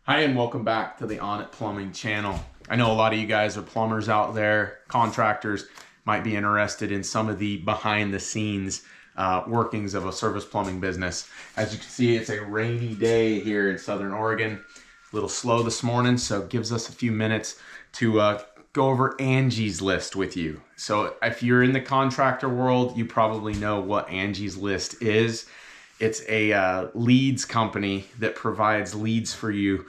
Hi, and welcome back to the On It Plumbing channel. I know a lot of you guys are plumbers out there, contractors, might be interested in some of the behind the scenes workings of a service plumbing business. As you can see, it's a rainy day here in Southern Oregon. A little slow this morning, so it gives us a few minutes to go over Angie's List with you. So if you're in the contractor world, you probably know what Angie's List is. It's a leads company that provides leads for you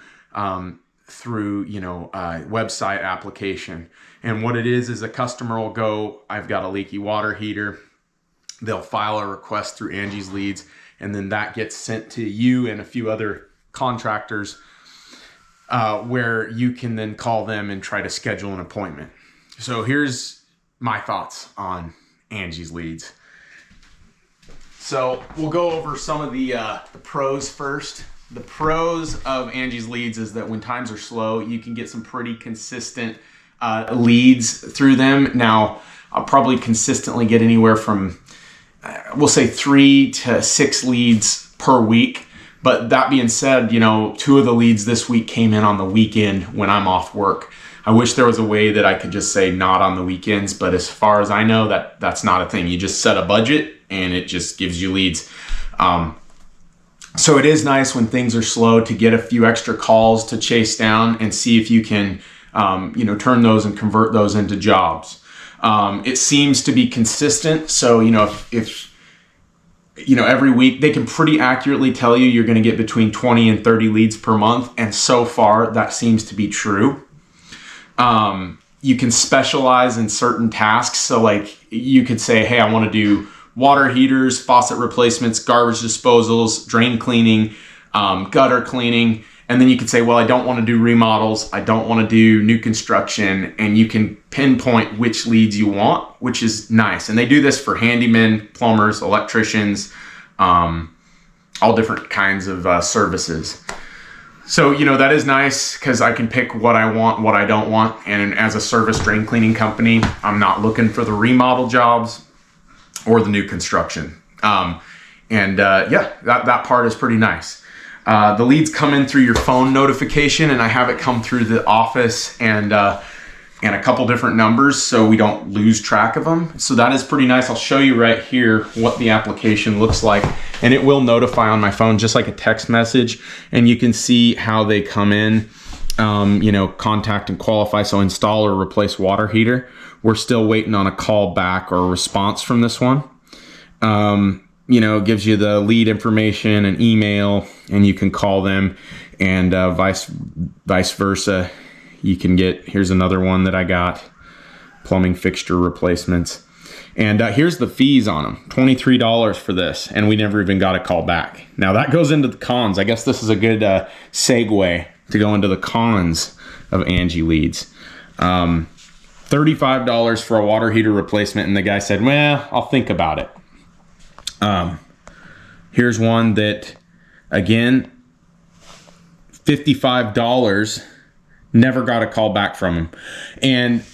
through, website application. And what it is a customer will go, I've got a leaky water heater. They'll file a request through Angie's Leads, and then that gets sent to you and a few other contractors where you can then call them and try to schedule an appointment. So here's my thoughts on Angie's Leads. So we'll go over some of the pros first. The pros of Angie's Leads is that when times are slow, you can get some pretty consistent leads through them. Now, I'll probably consistently get anywhere from, we'll say 3 to 6 leads per week. But that being said, 2 of the leads this week came in on the weekend when I'm off work. I wish there was a way that I could just say not on the weekends, but as far as I know, that's not a thing. You just set a budget and it just gives you leads. So it is nice when things are slow to get a few extra calls to chase down and see if you can, turn those and convert those into jobs. It seems to be consistent. So, if every week they can pretty accurately tell you're going to get between 20 and 30 leads per month. And so far that seems to be true. You can specialize in certain tasks. So like you could say, hey, I want to do water heaters, faucet replacements, garbage disposals, drain cleaning, gutter cleaning. And then you could say, well, I don't want to do remodels. I don't want to do new construction. And you can pinpoint which leads you want, which is nice. And they do this for handymen, plumbers, electricians, all different kinds of services. So, that is nice because I can pick what I want, what I don't want. And as a service drain cleaning company, I'm not looking for the remodel jobs or the new construction. That part is pretty nice. The leads come in through your phone notification, and I have it come through the office and a couple different numbers so we don't lose track of them. So that is pretty nice. I'll show you right here what the application looks like, and it will notify on my phone just like a text message, and you can see how they come in, contact and qualify. So install or replace water heater. We're still waiting on a call back or a response from this one. It gives you the lead information and email, and you can call them, and vice versa. You can here's another one that I got, plumbing fixture replacements. And here's the fees on them, $23 for this, and we never even got a call back. Now that goes into the cons. I guess this is a good segue to go into the cons of Angie Leads. $35 for a water heater replacement, and the guy said, well, I'll think about it. Here's one that, again, $55, never got a call back from him. And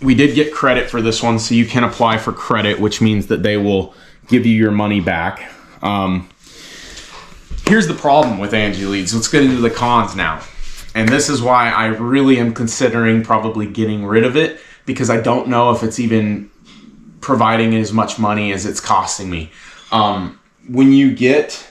we did get credit for this one, so you can apply for credit, which means that they will give you your money back. Here's the problem with Angie Leads. Let's get into the cons now. And this is why I really am considering probably getting rid of it, because I don't know if it's even providing as much money as it's costing me. When you get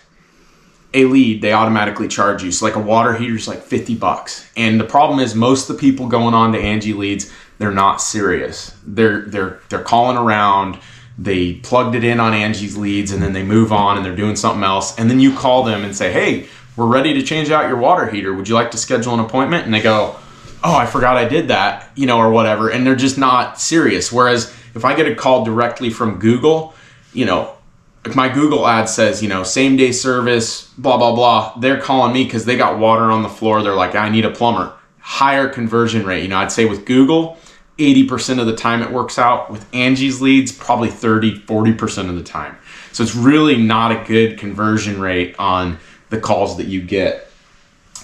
a lead, they automatically charge you. So like a water heater is like $50. And the problem is most of the people going on to Angie Leads, they're not serious. They're calling around. They plugged it in on Angie's Leads, and then they move on and they're doing something else. And then you call them and say, hey, we're ready to change out your water heater. Would you like to schedule an appointment? And they go, oh, I forgot I did that, or whatever. And they're just not serious. Whereas if I get a call directly from Google, if my Google ad says, same day service, blah, blah, blah, they're calling me because they got water on the floor. They're like, I need a plumber. Higher conversion rate. I'd say with Google, 80% of the time it works out. With Angie's Leads, probably 30-40% of the time. So it's really not a good conversion rate on the calls that you get.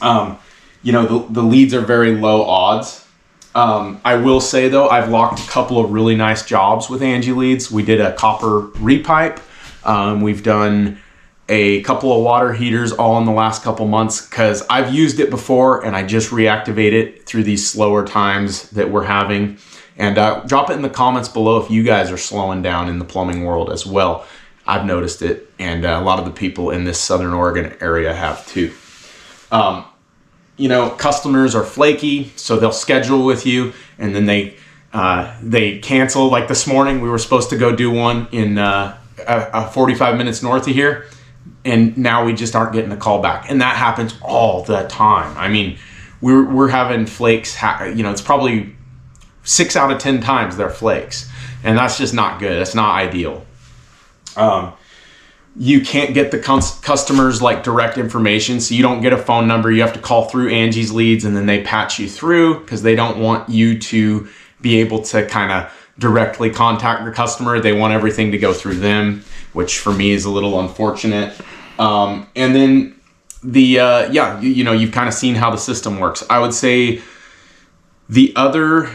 The leads are very low odds. I will say though, I've locked a couple of really nice jobs with Angie Leads. We did a copper repipe. We've done a couple of water heaters all in the last couple months because I've used it before and I just reactivate it through these slower times that we're having. And drop it in the comments below if you guys are slowing down in the plumbing world as well. I've noticed it, and a lot of the people in this Southern Oregon area have too. Customers are flaky, so they'll schedule with you and then they cancel. Like this morning, we were supposed to go do one in 45 minutes north of here, and now we just aren't getting a call back. And that happens all the time. I mean, we're having flakes. It's probably 6 out of 10 times they're flakes, and that's just not good. That's not ideal. You can't get the customers like direct information, so you don't get a phone number. You have to call through Angie's Leads, and then they patch you through because they don't want you to be able to kind of directly contact the customer. They want everything to go through them, which for me is a little unfortunate. And then you've kind of seen how the system works. I would say the other,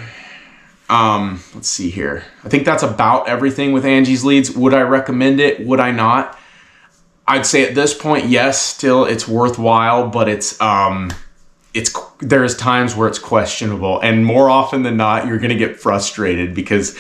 let's see here. I think that's about everything with Angie's Leads. Would I recommend it? Would I not? I'd say at this point, yes, still it's worthwhile, but there's times where it's questionable, and more often than not, you're going to get frustrated because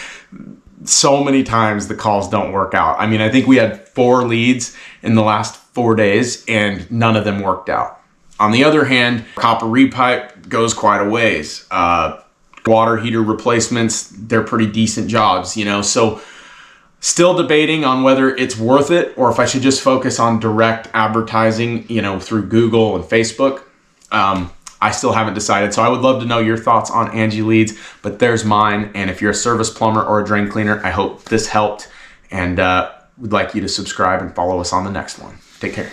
so many times the calls don't work out. I mean, I think we had 4 leads in the last 4 days and none of them worked out. On the other hand, copper repipe goes quite a ways. Water heater replacements, they're pretty decent jobs, so still debating on whether it's worth it or if I should just focus on direct advertising, through Google and Facebook. I still haven't decided, so I would love to know your thoughts on Angie Leads, but there's mine. And if you're a service plumber or a drain cleaner, I hope this helped, and would like you to subscribe and follow us on the next one. Take care.